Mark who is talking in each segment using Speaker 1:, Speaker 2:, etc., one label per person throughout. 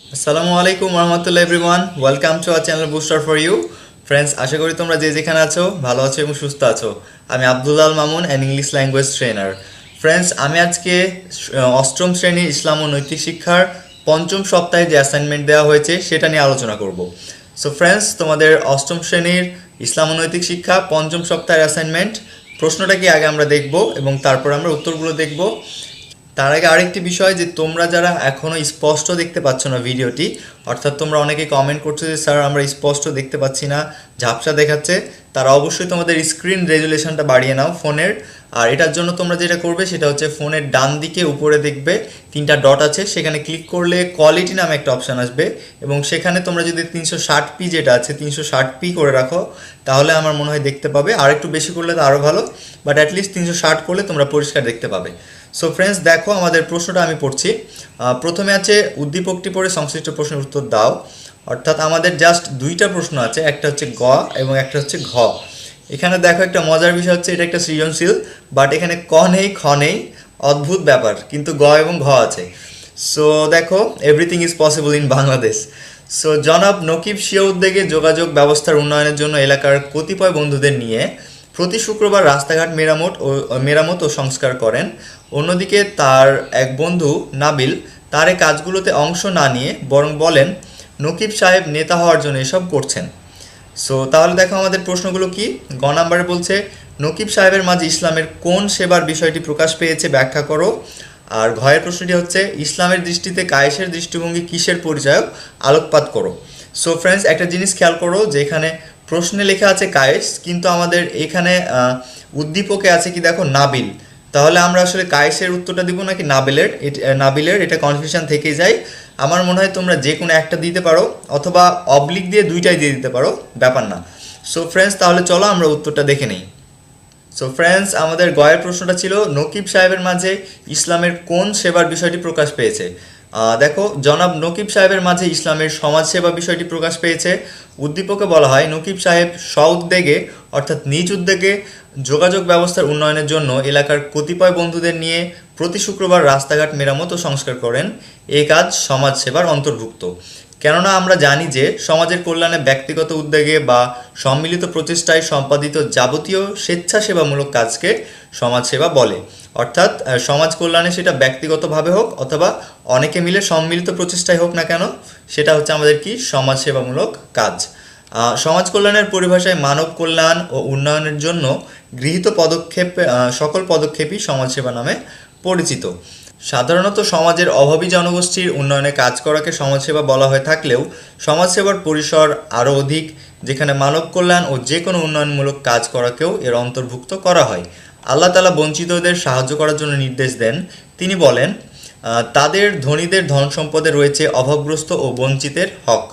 Speaker 1: আসসালামু আলাইকুম রহমতুল্লাহ everyone, welcome to our channel booster for you. Friends, আশা করি তোমরা যে যেখানে আছো ভালো আছো এবং সুস্থ আছো। আমি Abdullah Mamun, an English language trainer. Friends, আমি আজকে অষ্টম শ্রেণীর ইসলাম ও নৈতিক শিক্ষার পঞ্চম সপ্তাহে যে অ্যাসাইনমেন্ট দেওয়া হয়েছে সেটা নিয়ে আলোচনা করব। সো ফ্রেন্ডস, তোমাদের অষ্টম শ্রেণীর ইসলাম ও নৈতিক শিক্ষা পঞ্চম সপ্তাহের অ্যাসাইনমেন্ট প্রশ্নটা কি আগে আমরা দেখব এবং তারপর আমরা উত্তরগুলো দেখব। তার আগে আরেকটি বিষয়, যে তোমরা যারা এখনও স্পষ্ট দেখতে পাচ্ছ না ভিডিওটি, অর্থাৎ তোমরা অনেকে কমেন্ট করছো যে স্যার আমরা স্পষ্ট দেখতে পাচ্ছি না, ঝাপসা দেখাচ্ছে, তারা অবশ্যই তোমাদের স্ক্রিন রেজুলেশনটা বাড়িয়ে নাও ফোনের। আর এটার জন্য তোমরা যেটা করবে সেটা হচ্ছে ফোনের ডান দিকে উপরে দেখবে তিনটা ডট আছে, সেখানে ক্লিক করলে কোয়ালিটি নামে একটা অপশান আসবে এবং সেখানে তোমরা যদি 360p যেটা আছে 360p করে রাখো তাহলে আমার মনে হয় দেখতে পাবে। আর একটু বেশি করলে তো আরও ভালো, বাট অ্যাটলিস্ট 360 করলে তোমরা পরিষ্কার দেখতে পাবে। সো ফ্রেন্ডস, দেখো আমাদের প্রশ্নটা আমি পড়ছি। প্রথমে আছে উদ্দীপকটি পড়ে সংশ্লিষ্ট প্রশ্নের উত্তর দাও। অর্থাৎ আমাদের জাস্ট দুইটা প্রশ্ন আছে, একটা হচ্ছে গ এবং একটা হচ্ছে ঘ। এখানে দেখো একটা মজার বিষয় হচ্ছে এটা একটা সৃজনশীল, বাট এখানে ক নেই খ নেই, অদ্ভুত ব্যাপার, কিন্তু গ এবং ঘ আছে। সো দেখো, everything is possible in Bangladesh. So জনাব নকিব স্বীয় উদ্যোগে যোগাযোগ ব্যবস্থার উন্নয়নের জন্য এলাকার কতিপয় বন্ধুদের নিয়ে প্রতি শুক্রবার রাস্তাঘাট মেরামত ও সংস্কার করেন। অন্যদিকে তার এক বন্ধু নাবিল তার এই কাজগুলোতে অংশ না নিয়ে বরং বলেন নকিব সাহেব নেতা হওয়ার জন্য এসব করছেন। সো তাহলে দেখো আমাদের প্রশ্নগুলো কি। গ নাম্বারে বলছে নকিব সাহেবের মাঝে ইসলামের কোন সেবার বিষয়টি প্রকাশ পেয়েছে ব্যাখ্যা করো। আর ঘয়ের প্রশ্নটি হচ্ছে ইসলামের দৃষ্টিতে কায়েসের দৃষ্টিভঙ্গি কিসের পরিচয়ক আলোকপাত করো। সো ফ্রেন্ডস, একটা জিনিস খেয়াল করো যে এখানে প্রশ্নে লেখা আছে কায়েস, কিন্তু আমাদের এখানে উদ্দীপকে আছে কি দেখো নাবিল। তাহলে আমরা আসলে কায়েসের উত্তরটা দিব নাকি নাবিলের, এটা কনফিউশন থেকেই যায়। আমার মনে হয় তোমরা যে কোনো একটা দিতে পারো অথবা অবলিক দিয়ে দুইটাই দিয়ে দিতে পারো, ব্যাপার না। সো ফ্রেন্ডস, তাহলে চলো আমরা উত্তরটা দেখে নিই। সো ফ্রেন্ডস, আমাদের গয়ের প্রশ্নটা ছিল নকিব সাহেবের মাঝে ইসলামের কোন সেবার বিষয়টি প্রকাশ পেয়েছে। দেখো, জনাব নকিব সাহেবের মাঝে ইসলামের সমাজ সেবা বিষয়টি প্রকাশ পেয়েছে। উদ্দীপকে বলা হয় নকিব সাহেব স্ব-উদ্যোগে অর্থাৎ নিজ উদ্যোগে যোগাযোগ ব্যবস্থার উন্নয়নের জন্য এলাকার কতিপয় বন্ধুদের নিয়ে প্রতি শুক্রবার রাস্তাঘাট মেরামত ও সংস্কার করেন। এই কাজ সমাজ সেবার অন্তর্ভুক্ত। কেননা আমরা জানি যে সমাজের কল্যাণে ব্যক্তিগত উদ্যোগে বা সম্মিলিত প্রচেষ্টায় সম্পাদিত যাবতীয় স্বেচ্ছাসেবামূলক কাজকে সমাজসেবা বলে। অর্থাৎ সমাজ কল্যাণে সেটা ব্যক্তিগতভাবে হোক অথবা অনেকে মিলে সম্মিলিত প্রচেষ্টায় হোক না কেন, সেটা হচ্ছে আমাদের কি সমাজসেবামূলক কাজ। সমাজ কল্যাণের পরিভাষায় মানব কল্যাণ ও উন্নয়নের জন্য গৃহীত সকল পদক্ষেপই সমাজসেবা নামে পরিচিত। সাধারণত সমাজের অভাবী জনগোষ্ঠীর উন্নয়নে কাজ করাকে সমাজসেবা বলা হয়ে থাকলেও সমাজসেবার পরিসর আরও অধিক, যেখানে মানব কল্যাণ ও যে কোনো উন্নয়নমূলক কাজ করাকেও এর অন্তর্ভুক্ত করা হয়। আল্লাহ তাআলা বঞ্চিতদের সাহায্য করার জন্য নির্দেশ দেন। তিনি বলেন, তাদের ধনীদের ধন সম্পদে রয়েছে অভাবগ্রস্ত ও বঞ্চিতের হক।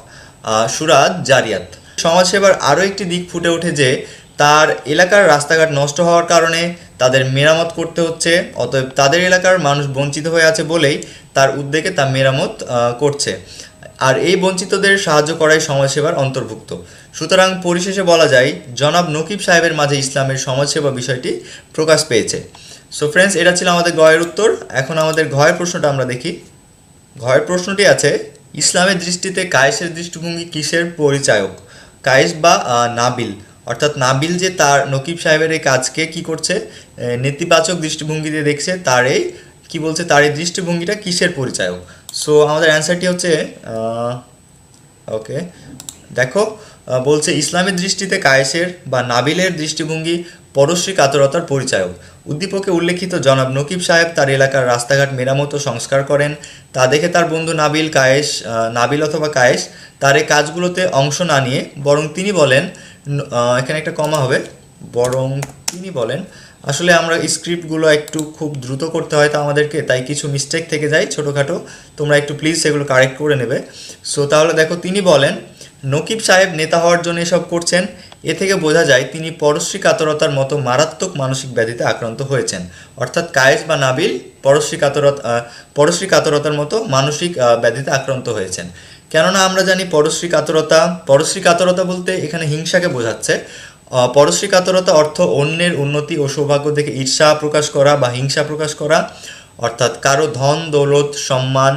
Speaker 1: সূরা জারিয়াত। সমাজসেবার আরও একটি দিক ফুটে ওঠে যে তার এলাকার রাস্তাঘাট নষ্ট হওয়ার কারণে তাদের মেরামত করতে হচ্ছে, অতএব তাদের এলাকার মানুষ বঞ্চিত হয়ে আছে বলেই তার উদ্যোগে তা মেরামত করছে। আর এই বঞ্চিতদের সাহায্য করাই সমাজসেবার অন্তর্ভুক্ত। সুতরাং পরিশেষে বলা যায় জনাব নকিব সাহেবের মাঝে ইসলামের সমাজসেবা বিষয়টি প্রকাশ পেয়েছে। সো ফ্রেন্ডস, এটা ছিল আমাদের গয়ের উত্তর। এখন আমাদের ঘয়ের প্রশ্নটা আমরা দেখি। ঘয়ের প্রশ্নটি আছে ইসলামের দৃষ্টিতে কায়েসের দৃষ্টিভঙ্গি কিসের পরিচায়ক। কায়েস বা নাবিল, অর্থাৎ নাবিল যে তার নকিব সাহেবের এই কাজকে কি করছে, নেতিবাচক দৃষ্টিভঙ্গি দিয়ে দেখছে, তার এই কী বলছে, তার এই দৃষ্টিভঙ্গিটা কিসের পরিচায়ক। সো আমাদের অ্যান্সারটি হচ্ছে ওকে, দেখো, বলছে ইসলামের দৃষ্টিতে কায়েসের বা নাবিলের দৃষ্টিভঙ্গি পরশ্রী কাতরতার পরিচায়ক। উদ্দীপকে উল্লেখিত জনাব নকিব সাহেব তার এলাকার রাস্তাঘাট মেরামত ও সংস্কার করেন। তা দেখে তার বন্ধু নাবিল অথবা কায়েস তার এই কাজগুলোতে অংশ না নিয়ে বরং তিনি বলেন, এখানে একটা কমা হবে, বরং তিনি বলেন, আসলে আমরা স্ক্রিপ্টগুলো একটু খুব দ্রুত করতে হয় তো আমাদেরকে, তাই কিছু মিস্টেক থেকে যায় ছোটোখাটো, তোমরা একটু প্লিজ সেগুলো কারেক্ট করে নেবে। সো তাহলে দেখো, তিনি বলেন নকিব সাহেব নেতা হওয়ার জন্য এসব করছেন। এ থেকে বোঝা যায় তিনি পরশ্রী কাতরতার মতো মারাত্মক মানসিক ব্যাধিতে আক্রান্ত হয়েছেন। অর্থাৎ কায়েস বা নাবিল পরশ্রী কাতরতার মতো মানসিক ব্যাধিতে আক্রান্ত হয়েছেন। কেননা আমরা জানি পরশ্রী কাতরতা বলতে এখানে হিংসাকে বোঝাচ্ছে। পরশ্রী কাতরতা অর্থ অন্যের উন্নতি ও সৌভাগ্য দেখে ঈর্ষা প্রকাশ করা বা হিংসা প্রকাশ করা, অর্থাৎ কারো ধন দৌলত সম্মান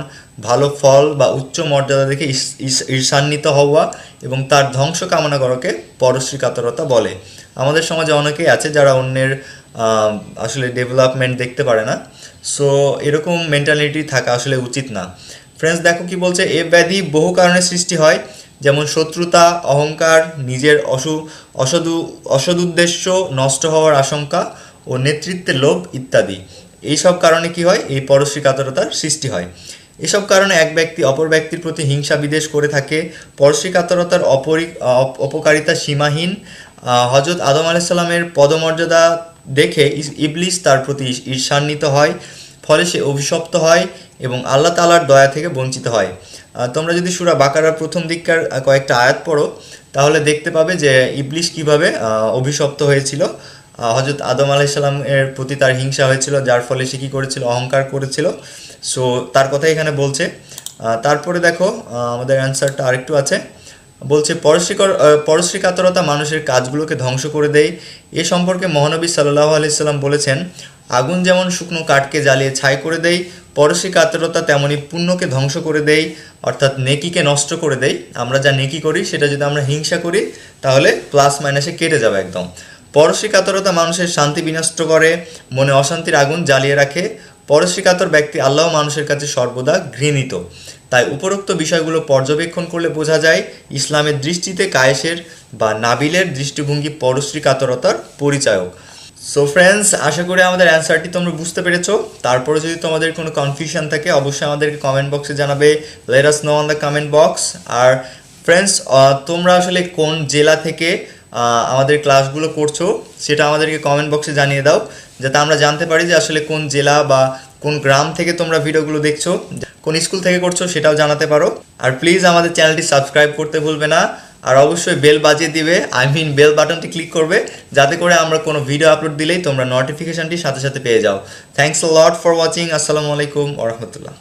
Speaker 1: ভালো ফল বা উচ্চ মর্যাদা দেখে ঈর্ষান্বিত হওয়া এবং তার ধ্বংস কামনা করাকে পরশ্রী কাতরতা বলে। আমাদের সমাজে অনেকেই আছে যারা অন্যের আসলে ডেভেলপমেন্ট দেখতে পারে না। সো এরকম মেন্টালিটি থাকা আসলে উচিত না। ফ্রেন্ডস, দেখো কি বলছে, এ ব্যাধি বহু কারণে সৃষ্টি হয়, যেমন শত্রুতা, অহংকার, নিজের অসদুদ্দেশ্য নষ্ট হওয়ার আশঙ্কা ও নেতৃত্বের লোভ ইত্যাদি। এইসব কারণে কি হয়, এই পরশ্রী কাতরতার সৃষ্টি হয়। এসব কারণে এক ব্যক্তি অপর ব্যক্তির প্রতি হিংসা বিদ্বেষ করে থাকে। পরশ্রী কাতরতার অপকারিতা সীমাহীন। হজরত আদম আলাইসাল্লামের পদমর্যাদা দেখে ইবলিস তার প্রতি ঈর্ষান্বিত হয়, ফলে সে অভিশপ্ত হয় এবং আল্লাহ তাআলার দয়া থেকে বঞ্চিত হয়। তোমরা যদি সূরা বাকারার প্রথম দিককার কয়েকটা আয়াত পড়ো তাহলে দেখতে পাবে যে ইবলিস কিভাবে অভিশপ্ত হয়েছিল। হজরত আদম আলাইসাল্লামের প্রতি তার হিংসা হয়েছিল, যার ফলে সে কী করেছিল, অহংকার করেছিল। সো তার কথা এখানে বলছে। তারপরে দেখো আমাদের অ্যান্সারটা আরেকটু আছে, বলছে পরশ্রী কাতরতা মানুষের কাজগুলোকে ধ্বংস করে দেয়। এ সম্পর্কে মহানবী সাল্লাল্লাহু আলাইহি সাল্লাম বলেছেন, আগুন যেমন শুকনো কাঠকে জ্বালিয়ে ছাই করে দেয়, পরশ্রী কাতরতা তেমনি পুণ্যকে ধ্বংস করে দেয়, অর্থাৎ নেকিকে নষ্ট করে দেয়। আমরা যা নেকি করি সেটা যদি আমরা হিংসা করি তাহলে প্লাস মাইনাসে কেটে যাবে একদম। পরশ্রী কাতরতা মানুষের শান্তি বিনষ্ট করে, মনে অশান্তির আগুন জ্বালিয়ে রাখে। পরশ্রী কাতর ব্যক্তি আল্লাহ মানুষের কাছে সর্বদা ঘৃণিত। তাই উপরোক্ত বিষয়গুলো পর্যবেক্ষণ করলে বোঝা যায় ইসলামের দৃষ্টিতে কায়েসের বা নাবিলের দৃষ্টিভঙ্গি পরশ্রী কাতরতার পরিচায়ক। সো ফ্রেন্ডস, আশা করি আমাদের অ্যান্সারটি তোমরা বুঝতে পেরেছো। তারপরে যদি তোমাদের কোনো কনফিউশন থাকে অবশ্যই আমাদেরকে কমেন্ট বক্সে জানাবে, let us know on the comment box. আর ফ্রেন্ডস, তোমরা আসলে কোন জেলা থেকে আমাদের ক্লাসগুলো করছো সেটা আমাদেরকে কমেন্ট বক্সে জানিয়ে দাও, যাতে আমরা জানতে পারি যে আসলে কোন জেলা বা কোন গ্রাম থেকে তোমরা ভিডিওগুলো দেখছো, কোন স্কুল থেকে করছো সেটাও জানাতে পারো। আর প্লিজ আমাদের চ্যানেলটি সাবস্ক্রাইব করতে ভুলবে না, আর অবশ্যই বেল বাজিয়ে দিবে, বেল বাটনটি ক্লিক করবে, যাতে করে আমরা কোনো ভিডিও আপলোড দিলেই তোমরা নোটিফিকেশনটি সাথে সাথে পেয়ে যাও। Thanks a lot for watching. আসসালামু আলাইকুম ওয়া রাহমাতুল্লাহ।